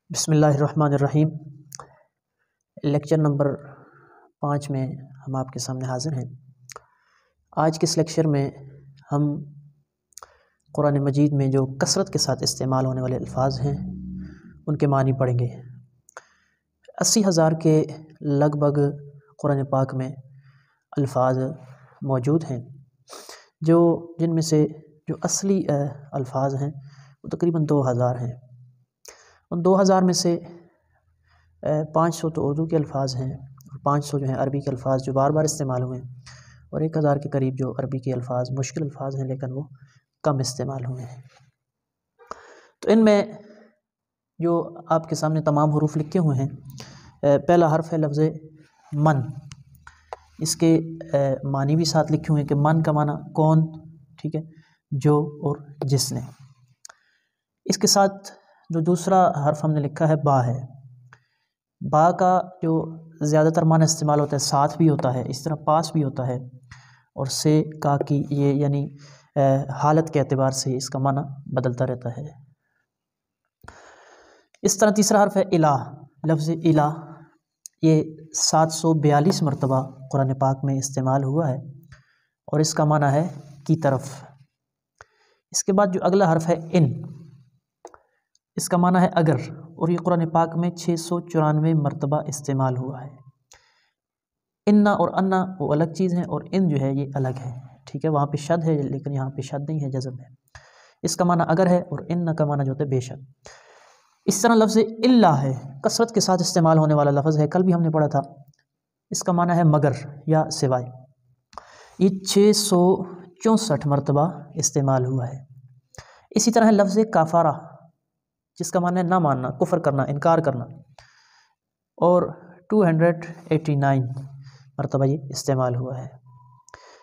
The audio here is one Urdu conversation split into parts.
بسم اللہ الرحمن الرحیم۔ لیکچر نمبر 5 میں ہم آپ کے سامنے حاضر ہیں۔ آج کے اس لیکچر میں ہم قرآن مجید میں جو کثرت کے ساتھ استعمال ہونے والے الفاظ ہیں ان کے معنی پڑھیں گے۔ 80,000 کے لگ بھگ قرآن پاک میں الفاظ موجود ہیں، جن میں سے جو اصلی الفاظ ہیں وہ تقریباً 2,000 ہیں۔ ان 2,000 میں سے 500 تو اردو کے الفاظ ہیں اور 500 جو ہیں عربی کے الفاظ جو بار بار استعمال ہوئے ہیں، اور 1,000 کے قریب جو عربی کے الفاظ مشکل الفاظ ہیں لیکن وہ کم استعمال ہوئے ہیں۔ تو ان میں جو آپ کے سامنے تمام حروف لکھے ہوئے ہیں، پہلا حرف ہے لفظ من۔ اس کے معنی بھی ساتھ لکھے ہوئے ہیں کہ من کا معنی کون، ٹھیک ہے، جو اور جس نے۔ اس کے ساتھ جو دوسرا حرف ہم نے لکھا ہے با ہے۔ با کا جو زیادہ تر معنی استعمال ہوتا ہے ساتھ بھی ہوتا ہے، اس طرح پاس بھی ہوتا ہے، اور سے کا کی یہ یعنی حالت کے اعتبار سے اس کا معنی بدلتا رہتا ہے۔ اس طرح تیسرا حرف ہے الہ۔ لفظ الہ یہ 742 مرتبہ قرآن پاک میں استعمال ہوا ہے اور اس کا معنی ہے کی طرف۔ اس کے بعد جو اگلا حرف ہے ان، اس کا معنی ہے اگر، اور یہ قرآن پاک میں 694 مرتبہ استعمال ہوا ہے۔ انا اور انا وہ الگ چیز ہیں اور ان جو ہے یہ الگ ہے، ٹھیک ہے، وہاں پہ شد ہے لیکن یہاں پہ شد نہیں ہے، جزم ہے۔ اس کا معنی اگر ہے اور ان کا معنی جو ہوتا ہے بے شک۔ اس طرح لفظ الا ہے، کثرت کے ساتھ استعمال ہونے والا لفظ ہے، کل بھی ہم نے پڑھا تھا۔ اس کا معنی ہے مگر یا سوائے۔ یہ 664 مرتبہ استعمال ہوا ہے۔ اسی طرح لفظ کافارہ، جس کا معنی ہے نہ ماننا، کفر کرنا، انکار کرنا، اور 289 مرتبہ یہ استعمال ہوا ہے۔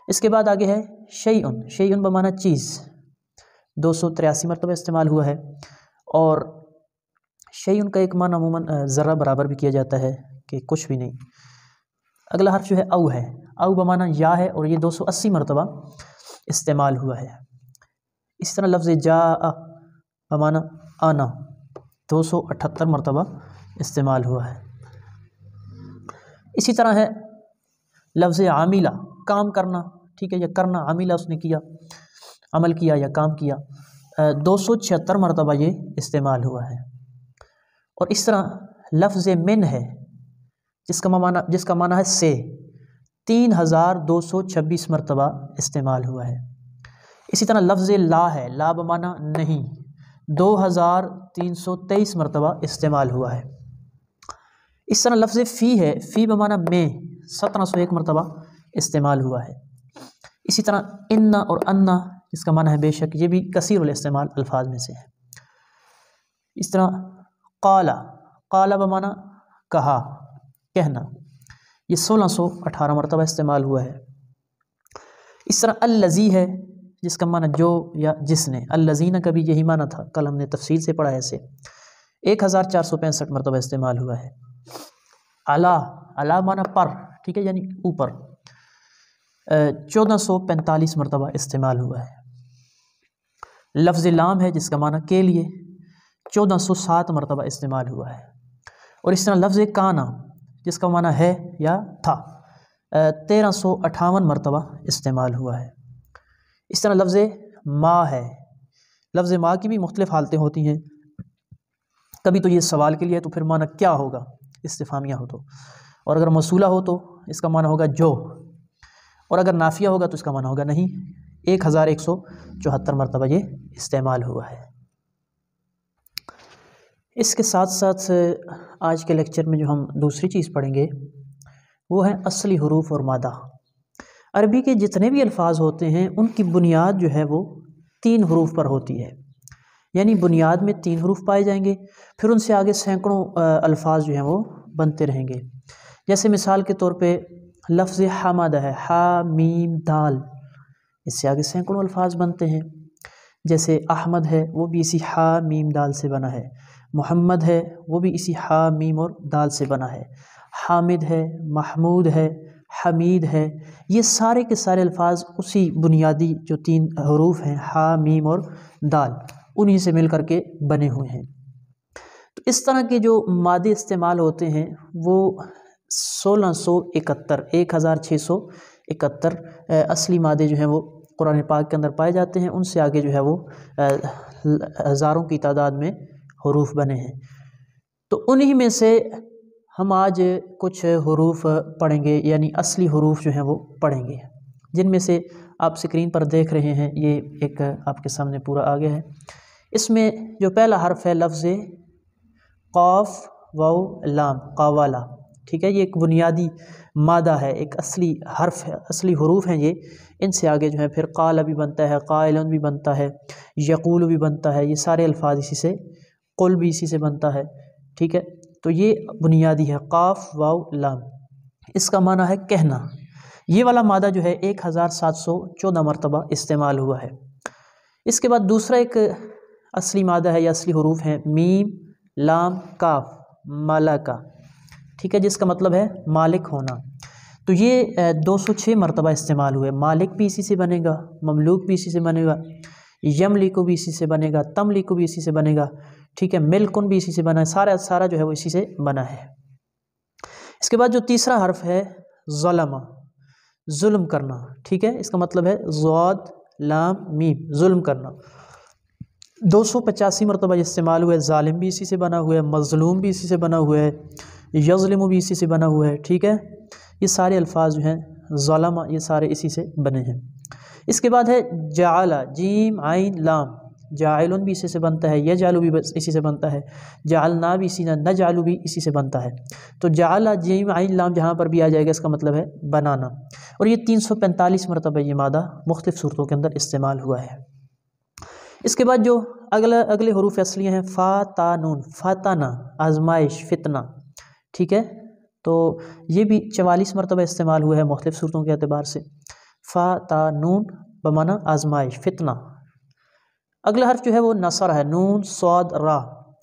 اس کے بعد آگے ہے شیئن۔ شیئن بمعنی چیز، 283 مرتبہ استعمال ہوا ہے، اور شیئن کا ایک معنی عموماً ذرہ برابر بھی کیا جاتا ہے کہ کچھ بھی نہیں۔ اگلا حرف جو ہے او ہے۔ او بمعنی یا ہے اور یہ 280 مرتبہ استعمال ہوا ہے۔ اس طرح لفظ جاء بمعنی آنا، 278 مرتبہ استعمال ہوا ہے۔ اسی طرح ہے لفظ عاملہ، کام کرنا، ٹھیک ہے، یا کرنا، عاملہ اس نے کیا، عمل کیا یا کام کیا، 276 مرتبہ یہ استعمال ہوا ہے۔ اور اس طرح لفظ من ہے، جس کا معنی ہے سے، 3226 مرتبہ استعمال ہوا ہے۔ اسی طرح لفظ لا ہے، لا بمعنی نہیں، 2323 مرتبہ استعمال ہوا ہے۔ اس طرح لفظ فی ہے، فی بمعنی میں، 1701 مرتبہ استعمال ہوا ہے۔ اسی طرح انا اور انا، جس کا معنی ہے بے شک، یہ بھی کثیر الاستعمال الفاظ میں سے ہے۔ اس طرح قال، قال بمعنی کہا، کہنا، یہ 1618 مرتبہ استعمال ہوا ہے۔ اس طرح الذی ہے، جس کا معنی جو یا جس نے، الذین کا بھی یہی معنی تھا، کل ہم نے تفصیل سے پڑھا ہے اسے، 1465 مرتبہ استعمال ہوا ہے۔ علا، علا معنی پر، ٹھیک ہے، یعنی اوپر، 1445 مرتبہ استعمال ہوا ہے۔ لفظ لام ہے، جس کا معنی کے لیے، 1407 مرتبہ استعمال ہوا ہے۔ اور اس طرح لفظ کانا، جس کا معنی ہے یا تھا، 1358 مرتبہ استعمال ہوا ہے۔ اس طرح لفظ ما ہے۔ لفظ ما کی بھی مختلف حالتیں ہوتی ہیں، کبھی تو یہ سوال کے لیے تو پھر معنی کیا ہوگا، استفہامیہ ہو تو، اور اگر موصولہ ہو تو اس کا معنی ہوگا جو، اور اگر نافیہ ہوگا تو اس کا معنی ہوگا نہیں۔ 1174 مرتبہ یہ استعمال ہوا ہے۔ اس کے ساتھ ساتھ آج کے لیکچر میں جو ہم دوسری چیز پڑھیں گے وہ ہے اصلی حروف اور مادہ۔ عربی کے جتنے بھی الفاظ ہوتے ہیں ان کی بنیاد جو ہے وہ 3 حروف پر ہوتی ہے، یعنی بنیاد میں 3 حروف پائے جائیں گے، پھر ان سے آگے سینکڑوں الفاظ جو ہیں وہ بنتے رہیں گے۔ جیسے مثال کے طور پہ لفظ حمد ہے، حا میم دال، اس سے آگے سینکڑوں الفاظ بنتے ہیں۔ جیسے احمد ہے، وہ بھی اسی حا میم دال سے بنا ہے۔ محمد ہے، وہ بھی اسی حا میم اور دال سے بنا ہے۔ حامد ہے، محمود ہے، حمید ہے، یہ سارے کے سارے الفاظ اسی بنیادی جو 3 حروف ہیں، حا میم اور دال، انہی سے مل کر کے بنے ہوئے ہیں۔ تو اس طرح کے جو مادے استعمال ہوتے ہیں وہ 1671 اصلی مادے جو ہیں وہ قرآن پاک کے اندر پائے جاتے ہیں. ان سے آگے جو ہے وہ ہزاروں کی تعداد میں حروف بنے ہیں. تو انہی میں سے ہم آج کچھ حروف پڑھیں گے، یعنی اصلی حروف جو ہیں وہ پڑھیں گے، جن میں سے آپ سکرین پر دیکھ رہے ہیں یہ ایک آپ کے سامنے پورا آ گیا ہے. اس میں جو پہلا حرف ہے لفظ قاف واو لام، قاوالا. ٹھیک ہے، یہ ایک بنیادی مادہ ہے، ایک اصلی حرف ہے، اصلی حروف ہیں یہ. ان سے آگے جو ہے پھر قال بھی بنتا ہے، قائلن بھی بنتا ہے، یقول بھی بنتا ہے. یہ سارے الفاظ اسی سے، قل بھی اسی سے بنتا ہے. ٹھیک ہے، تو یہ بنیادی ہے قاف واو لام. اس کا معنی ہے کہنا. یہ والا مادہ جو ہے 1714 مرتبہ استعمال ہوا ہے. اس کے بعد دوسرا ایک اصلی مادہ ہے یا اصلی حروف ہیں میم لام کاف، مالکا. ٹھیک ہے، جس کا مطلب ہے مالک ہونا. تو یہ 206 مرتبہ استعمال ہوئے. مالک بھی اسی سے بنے گا، مملوک بھی اسی سے بنے گا، یملک بھی اسی سے بنے گا، تملک بھی اسی سے بنے گا. ٹھیک ہے، ملکن بھی اسی سے بنا ہے، سارا جو ہے وہ اسی سے بنا ہے. اس کے بعد جو تیسرا حرف ہے ظلم، ظلم کرنا. ٹھیک ہے، اس کا مطلب ہے ضاد لام میم، ظلم کرنا. 285 مرتبہ استعمال ہوا ہے. ظالم بھی اسی سے بنا ہوا ہے، مظلوم بھی اسی سے بنا ہوا ہے، یظلم بھی اسی سے بنا ہوا ہے. ٹھیک ہے، یہ سارے الفاظ جو ہیں ظلم، یہ سارے اسی سے بنے ہیں. اس کے بعد ہے جعل، جیم عین لام، جاعلن بھی اسی سے بنتا ہے، یجعل بھی اسی سے بنتا ہے، جعلنا بھی اسی، نجعل بھی اسی سے بنتا ہے. تو جعل جیم عین لام جہاں پر بھی آ جائے گا اس کا مطلب ہے بنانا. اور یہ 345 مرتبہ یہ مادہ مختلف صورتوں کے اندر استعمال ہوا ہے. اس کے بعد جو اگلے حروف اصلیہ ہیں فا تا نون، فاتانہ آزمائش، فتنہ. ٹھیک ہے، تو یہ بھی 44 مرتبہ استعمال ہوا ہے مختلف صورتوں کے اعتبار سے. فا تا نون بمعنی آزمائش، فتنہ. اگلا حرف جو ہے وہ نصر ہے، نون صاد را.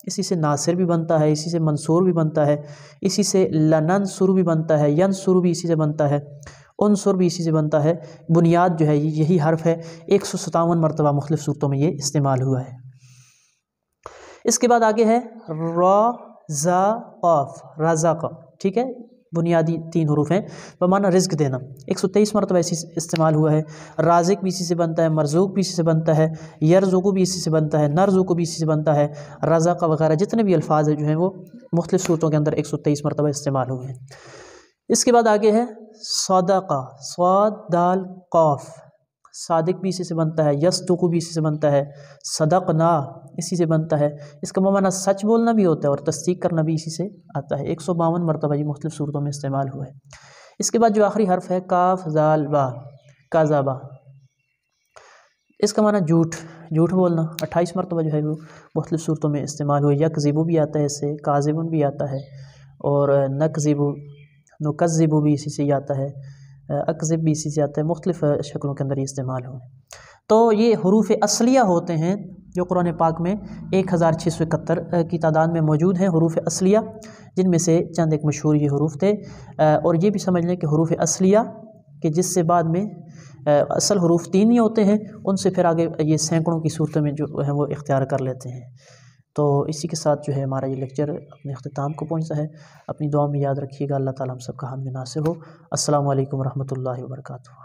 اسی سے ناصر بھی بنتا ہے، اسی سے منصور بھی بنتا ہے، اسی سے لننصر بھی بنتا ہے، ینصر بھی اسی سے بنتا ہے، انصر بھی اسی سے بنتا ہے. بنیاد جو ہے یہی حرف ہے. 157 مرتبہ مختلف صورتوں میں یہ استعمال ہوا ہے. اس کے بعد آگے ہے را زا قاف، رزق. ٹھیک ہے، بنیادی 3 حروف ہیں بمعنی رزق دینا. 123 مرتبہ اسی سے استعمال ہوا ہے. رازق بھی اسی سے بنتا ہے، مرزوق بھی اسی سے بنتا ہے، یرزق بھی اسی سے بنتا ہے، نرزق بھی اسی سے بنتا ہے، رزق وغیرہ جتنے بھی الفاظ ہیں جو ہیں وہ مختلف صورتوں کے اندر 123 مرتبہ استعمال ہوئے ہیں. اس کے بعد آگے ہے صدقہ، صاد دال قاف. صادق بھی اسی سے بنتا ہے، یصدق بھی اسی سے بنتا ہے، صدقنا اسی سے بنتا ہے. اس کا معنی سچ بولنا بھی ہوتا ہے اور تصدیق کرنا بھی اسی سے آتا ہے. 152 مرتبہ یہ مختلف صورتوں میں استعمال ہوا ہے. اس کے بعد جو آخری حرف ہے کاف زال با، کذبا. اس کا معنی جھوٹ بولنا. 28 مرتبہ جو ہے وہ مختلف صورتوں میں استعمال ہوئے. یکذب بھی آتا ہے اس سے، کاذب بھی آتا ہے، اور نکذب نکذب بھی اسی سے ہی آتا ہے، اکذب بھی اسی سے آتا ہے. مختلف شکلوں کے اندر یہ استعمال ہوئے. تو یہ حروف اصلیہ ہوتے ہیں جو قرآن پاک میں 1671 کی تعداد میں موجود ہیں، حروف اصلیہ، جن میں سے چند ایک مشہور یہ حروف تھے. اور یہ بھی سمجھ لیں کہ حروف اصلیہ کہ جس سے بعد میں اصل حروف 3 ہی ہوتے ہیں، ان سے پھر آگے یہ سینکڑوں کی صورتوں میں جو ہے وہ اختیار کر لیتے ہیں. تو اسی کے ساتھ جو ہے ہمارا یہ لیکچر اپنے اختتام کو پہنچتا ہے. اپنی دعا میں یاد رکھیے گا. اللہ تعالیٰ ہم سب کا حامی ناصر ہو. السلام علیکم ورحمۃ اللہ وبرکاتہ.